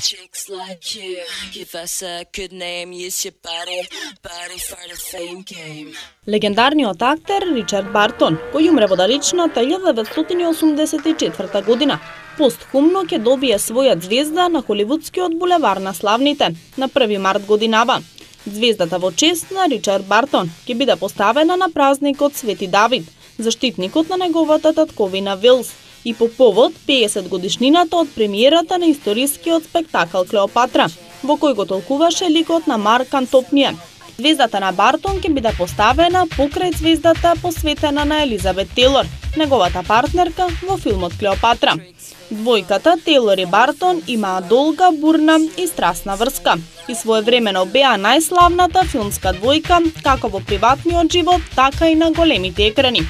Chicks like you, give us a good name, use your body for the fame game. Легендарниот актер Ричард Бартон, кој умре во далечната 1984 година, постхумно ќе добие својот звезда на холивудскиот булевар на славните на 1 март годинава. Звездата во чест на Ричард Бартон ќе биде поставена на празникот Свети Давид, заштитникот на неговата татковина Вилс, и по повод 50 годишнината од премиерата на историскиот спектакл Клеопатра, во кој го толкуваше ликот на Марк Антоније. Звездата на Бартон ќе биде поставена покрај звездата посветена на Елизабет Тейлор, неговата партнерка во филмот Клеопатра. Двојката Тейлор и Бартон имаа долга, бурна и страстна врска и своевремено беа најславната филмска двојка како во приватниот живот, така и на големите екрани.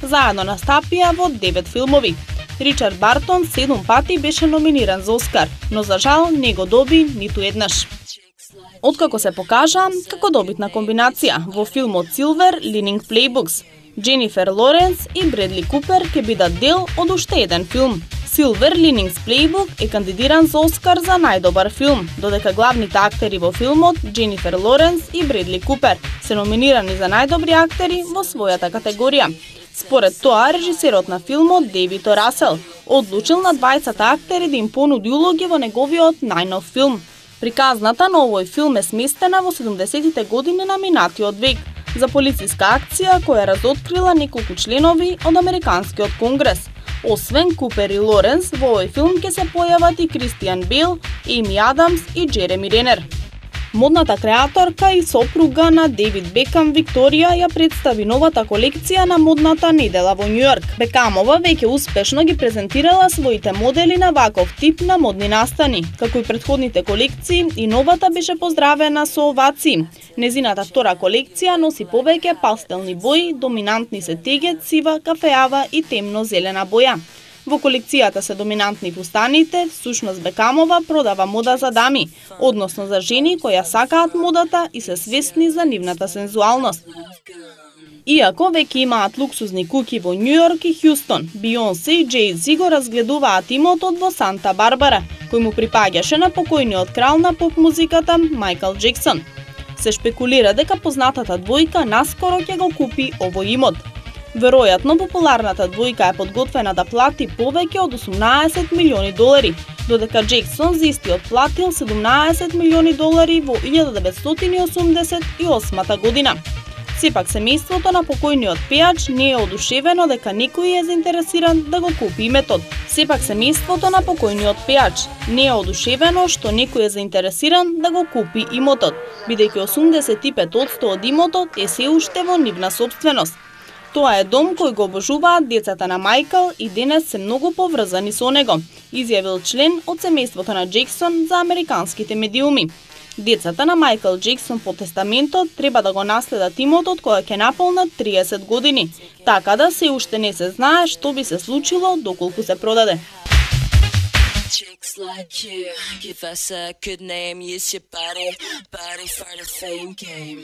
Заедно настапија во 9 филмови. Ричард Бартон 7 пати беше номиниран за Оскар, но за жал не го доби ниту еднаш. Откако се покажа како добитна комбинација во филмот Силвер Лининг Плейбукс, Дженифер Лоренс и Бредли Купер ќе бидат дел од уште еден филм. Силвер Линингс Плейбук е кандидиран за Оскар за најдобар филм, додека главните актери во филмот, Дженифер Лоренс и Бредли Купер, се номинирани за најдобри актери во својата категорија. Според тоа, режисерот на филмот, Дейвид О. Расел, одлучил на 20 актери да им понуди улоги во неговиот најнов филм. Приказната на овој филм е сместена во 70-тите години на минатиот век, за полициска акција која разоткрила неколку членови од Американскиот конгрес. Освен Купер и Лоренс, во овој филм ќе се појават и Кристијан Бейл, Еми Адамс и Джереми Ренер. Модната креаторка и сопруга на Дейвид Бекам, Викторија, ја представи новата колекција на модната недела во Њујорк. Бекамова веќе успешно ги презентирала своите модели на ваков тип на модни настани, како и претходните колекции, и новата беше поздравена со овации. Незината втора колекција носи повеќе пастелни бои, доминантни се тегет, сива, кафеава и темно-зелена боја. Во колекцијата се доминантни фустаните, всушност Бекамова продава мода за дами, односно за жени кои ја сакаат модата и се свесни за нивната сензуалност. Иако веќе имаат луксузни куќи во Њујорк и Хјустон, Бионсе и Джей-Зи го разгледуваат имотот во Санта Барбара, кој му припаѓаше на покојниот крал на поп-музиката Мајкл Джексон. Се шпекулира дека познатата двојка наскоро ќе го купи овој имот. Веројатно, популарната двојка е подготвена да плати повеќе од 18 милиони долари, додека Джексон за истиот платил 17 милиони долари во 1988 година. Сепак семејството на покојниот пејач не е одушевено дека некој е заинтересиран да го купи иметот. што некој е заинтересиран да го купи имотот, бидејќи 85% од имотот е се уште во нивна сопственост. Тоа е дом кој го обожуваат децата на Мајкл и денес се многу поврзани со него, изјавил член од семејството на Джексон за американските медиуми. Децата на Мајкл Джексон по тестаментот треба да го наследат имотот кога ќе наполнат 30 години, така да се уште не се знае што би се случило доколку се продаде. Chicks like you, give us a good name, use your body for the fame game.